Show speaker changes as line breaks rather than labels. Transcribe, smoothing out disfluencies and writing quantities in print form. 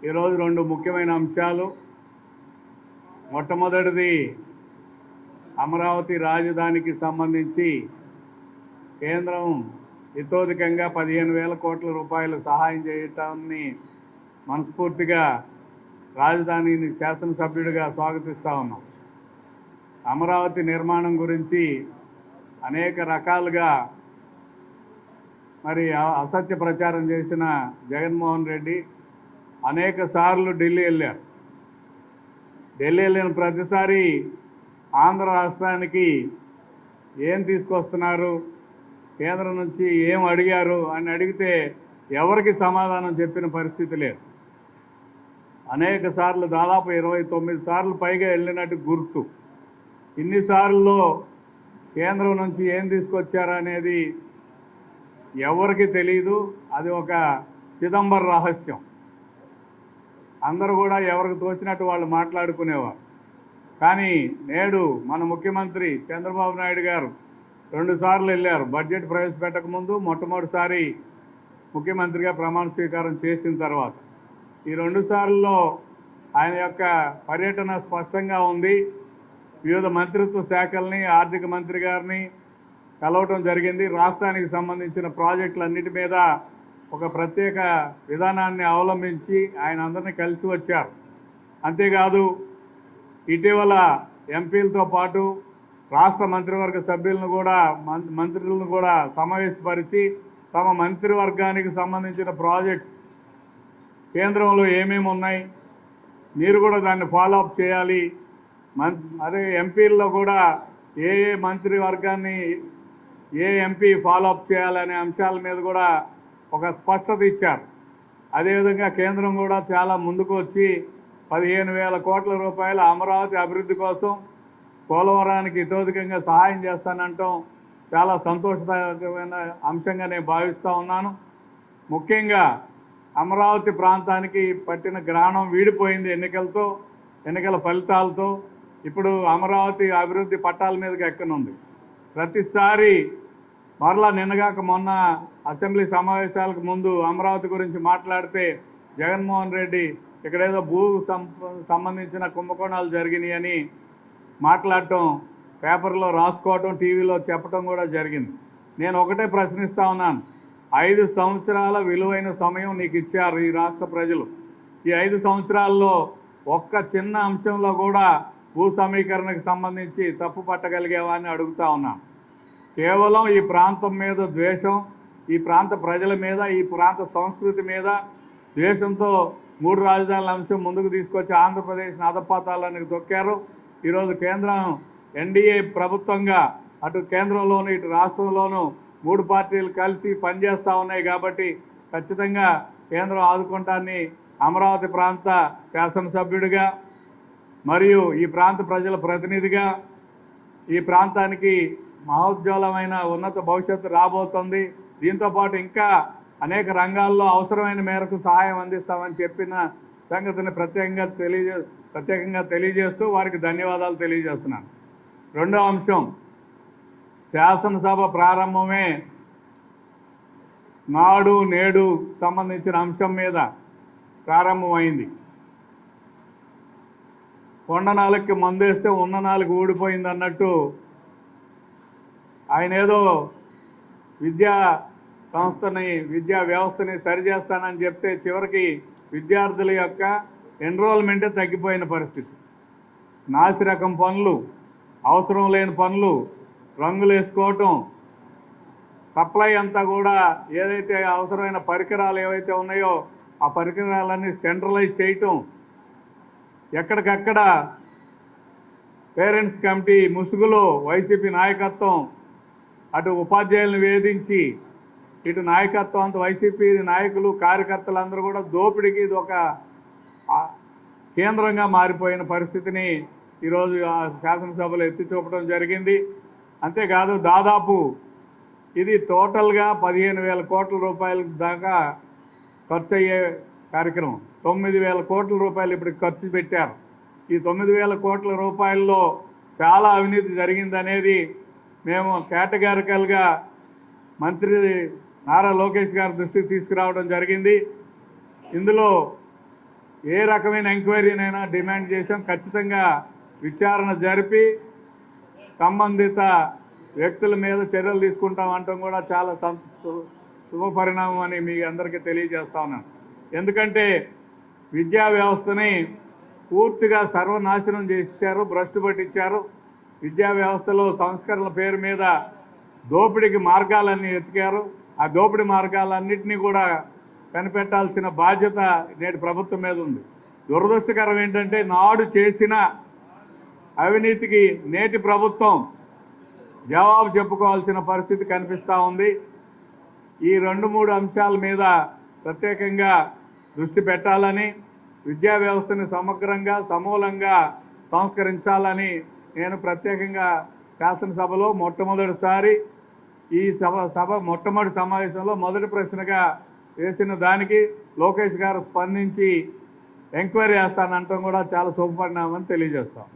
ఈరోజు రెండు ముఖ్యమైన అంశాలు. మొట్టమొదటిది అమరావతి రాజధానికి సంబంధించి కేంద్రం ఇతోధికంగా 15,000 కోట్ల రూపాయలు సహాయం చేయటాన్ని మనస్ఫూర్తిగా రాజధానిని శాసనసభ్యుడిగా స్వాగతిస్తూ ఉన్నాం. అమరావతి నిర్మాణం గురించి అనేక రకాలుగా మరి అసత్య ప్రచారం చేసిన జగన్మోహన్ రెడ్డి అనేక సార్లు ఢిల్లీ వెళ్ళారు. ఢిల్లీ వెళ్ళిన ప్రతిసారి ఆంధ్ర రాష్ట్రానికి ఏం తీసుకొస్తున్నారు, కేంద్రం నుంచి ఏం అడిగారు అని అడిగితే ఎవరికి సమాధానం చెప్పిన పరిస్థితి లేదు. అనేక సార్లు దాదాపు 29 సార్లు పైగా వెళ్ళినట్టు గుర్తు. ఇన్నిసార్లు కేంద్రం నుంచి ఏం తీసుకొచ్చారనేది ఎవరికి తెలియదు. అది ఒక చిదంబర రహస్యం. అందరూ కూడా ఎవరికి తోచినట్టు వాళ్ళు మాట్లాడుకునేవారు. కానీ నేడు మన ముఖ్యమంత్రి చంద్రబాబు నాయుడు గారు 2 సార్లు వెళ్ళారు. బడ్జెట్ ప్రవేశపెట్టక ముందు, మొట్టమొదటిసారి ముఖ్యమంత్రిగా ప్రమాణ స్వీకారం చేసిన తర్వాత. ఈ 2 సార్లలో ఆయన యొక్క పర్యటన స్పష్టంగా ఉంది. వివిధ మంత్రిత్వ శాఖల్ని, ఆర్థిక మంత్రి గారిని కలవటం జరిగింది. రాష్ట్రానికి సంబంధించిన ప్రాజెక్టులన్నిటి మీద ఒక ప్రత్యేక విధానాన్ని అవలంబించి ఆయన అందరినీ కలిసి వచ్చారు. అంతేకాదు ఇటీవల ఎంపీలతో పాటు రాష్ట్ర మంత్రివర్గ సభ్యులను కూడా మంత్రులను కూడా సమావేశపరిచి తమ మంత్రివర్గానికి సంబంధించిన ప్రాజెక్ట్స్ కేంద్రంలో ఏమేమి ఉన్నాయి, మీరు కూడా దాన్ని ఫాలోఅప్ చేయాలి. అదే ఎంపీల్లో కూడా ఏ మంత్రివర్గాన్ని ఏ ఎంపీ ఫాలోఅప్ చేయాలనే అంశాల మీద కూడా ఒక స్పష్టత ఇచ్చారు. అదేవిధంగా కేంద్రం కూడా చాలా ముందుకు వచ్చి 15,000 కోట్ల రూపాయల అమరావతి అభివృద్ధి కోసం పోలవరానికి ఇతోధికంగా సహాయం చేస్తానంటాం చాలా సంతోషదాయకమైన అంశంగా నేను భావిస్తూ ఉన్నాను. ముఖ్యంగా అమరావతి ప్రాంతానికి పట్టిన గ్రాణం వీడిపోయింది ఎన్నికల ఫలితాలతో. ఇప్పుడు అమరావతి అభివృద్ధి పట్టాల మీదకి ఎక్కనుంది. ప్రతిసారి మరలా నిన్నగాక మొన్న అసెంబ్లీ సమావేశాలకు ముందు అమరావతి గురించి మాట్లాడితే జగన్మోహన్ రెడ్డి ఇక్కడేదో భూ సంబంధించిన కుంభకోణాలు జరిగినాయని మాట్లాడటం, పేపర్లో రాసుకోవటం, టీవీలో చెప్పటం కూడా జరిగింది. నేను ఒకటే ప్రశ్నిస్తూ ఉన్నాను. 5 సంవత్సరాల విలువైన సమయం నీకు ఇచ్చారు ఈ రాష్ట్ర ప్రజలు. ఈ 5 సంవత్సరాల్లో ఒక్క చిన్న అంశంలో కూడా భూ సమీకరణకు సంబంధించి తప్పు పట్టగలిగేవా అని అడుగుతూ ఉన్నాను. కేవలం ఈ ప్రాంతం మీద ద్వేషం, ఈ ప్రాంత ప్రజల మీద, ఈ ప్రాంత సంస్కృతి మీద ద్వేషంతో 3 రాజధానుల అంశం ముందుకు తీసుకొచ్చి ఆంధ్రప్రదేశ్ని అధపాతాలకు తొక్కారు. ఈరోజు కేంద్రం ఎన్డీఏ ప్రభుత్వంగా అటు కేంద్రంలోనూ ఇటు రాష్ట్రంలోనూ 3 పార్టీలు కలిసి పనిచేస్తూ ఉన్నాయి. కాబట్టి ఖచ్చితంగా కేంద్రం ఆదుకుంటాన్ని అమరావతి ప్రాంత శాసనసభ్యుడిగా మరియు ఈ ప్రాంత ప్రజల ప్రతినిధిగా ఈ ప్రాంతానికి మహోజ్వలమైన ఉన్నత భవిష్యత్తు రాబోతుంది. దీంతోపాటు ఇంకా అనేక రంగాల్లో అవసరమైన మేరకు సహాయం అందిస్తామని చెప్పిన సంగతిని ప్రత్యేకంగా తెలియజేస్తూ వారికి ధన్యవాదాలు తెలియజేస్తున్నాను. రెండో అంశం, శాసనసభ ప్రారంభమే నాడు నేడు సంబంధించిన అంశం మీద ప్రారంభమైంది. కొండ నాలుగుకి మందేస్తే ఉన్న నాలుగు ఊడిపోయింది అన్నట్టు ఆయన ఏదో విద్యా వ్యవస్థని సరిచేస్తానని చెప్తే చివరికి విద్యార్థుల యొక్క ఎన్రోల్మెంటే తగ్గిపోయిన పరిస్థితి. నాసిరకం పనులు, అవసరం లేని పనులు, రంగులు వేసుకోవటం, సప్లై అంతా కూడా ఏదైతే అవసరమైన పరికరాలు ఏవైతే ఉన్నాయో ఆ పరికరాలన్నీ సెంట్రలైజ్ చేయటం, ఎక్కడికక్కడ పేరెంట్స్ కమిటీ ముసుగులో వైసీపీ నాయకత్వం అటు ఉపాధ్యాయులను వేధించి ఇటు నాయకత్వం అంత వైసీపీ నాయకులు కార్యకర్తలందరూ కూడా దోపిడీకి ఇది ఒక కేంద్రంగా మారిపోయిన పరిస్థితిని ఈరోజు శాసనసభలో ఎత్తి చూపడం జరిగింది. అంతేకాదు దాదాపు ఇది టోటల్గా 15,000 కోట్ల రూపాయల దాకా ఖర్చు అయ్యే కార్యక్రమం. 9,000 కోట్ల రూపాయలు ఇప్పుడు ఖర్చు పెట్టారు. ఈ 9,000 కోట్ల రూపాయల్లో చాలా అవినీతి జరిగిందనేది మేము కేటగారికల్గా మంత్రి నారా లోకేష్ గారి దృష్టికి తీసుకురావడం జరిగింది. ఇందులో ఏ రకమైన ఎంక్వైరీనైనా డిమాండ్ చేశాం. ఖచ్చితంగా విచారణ జరిపి సంబంధిత వ్యక్తుల మీద చర్యలు తీసుకుంటాం అంటాం కూడా చాలా శుభ పరిణామం అని మీ అందరికీ తెలియజేస్తా ఉన్నాను. ఎందుకంటే విద్యా వ్యవస్థని పూర్తిగా సర్వనాశనం చేశారు, భ్రష్టు పట్టించారు. విద్యా వ్యవస్థలో సంస్కరణల పేరు మీద దోపిడీకి మార్గాలన్నీ ఎతికారు. ఆ దోపిడీ మార్గాలన్నింటినీ కూడా కనిపెట్టాల్సిన బాధ్యత నేటి ప్రభుత్వం మీద ఉంది. దురదృష్టకరం ఏంటంటే నాడు చేసిన అవినీతికి నేటి ప్రభుత్వం జవాబు చెప్పుకోవాల్సిన పరిస్థితి కనిపిస్తూ ఉంది. ఈ 2-3 అంశాల మీద ప్రత్యేకంగా దృష్టి పెట్టాలని, విద్యా వ్యవస్థని సమగ్రంగా సమూలంగా సంస్కరించాలని నేను ప్రత్యేకంగా శాసనసభలో మొట్టమొదటిసారి ఈ సభ మొట్టమొదటి సమావేశంలో మొదటి ప్రశ్నగా వేసిన దానికి లోకేష్ గారు స్పందించి ఎంక్వైరీ చేస్తానంటాం కూడా చాలా శుభపరిణామని తెలియజేస్తాం.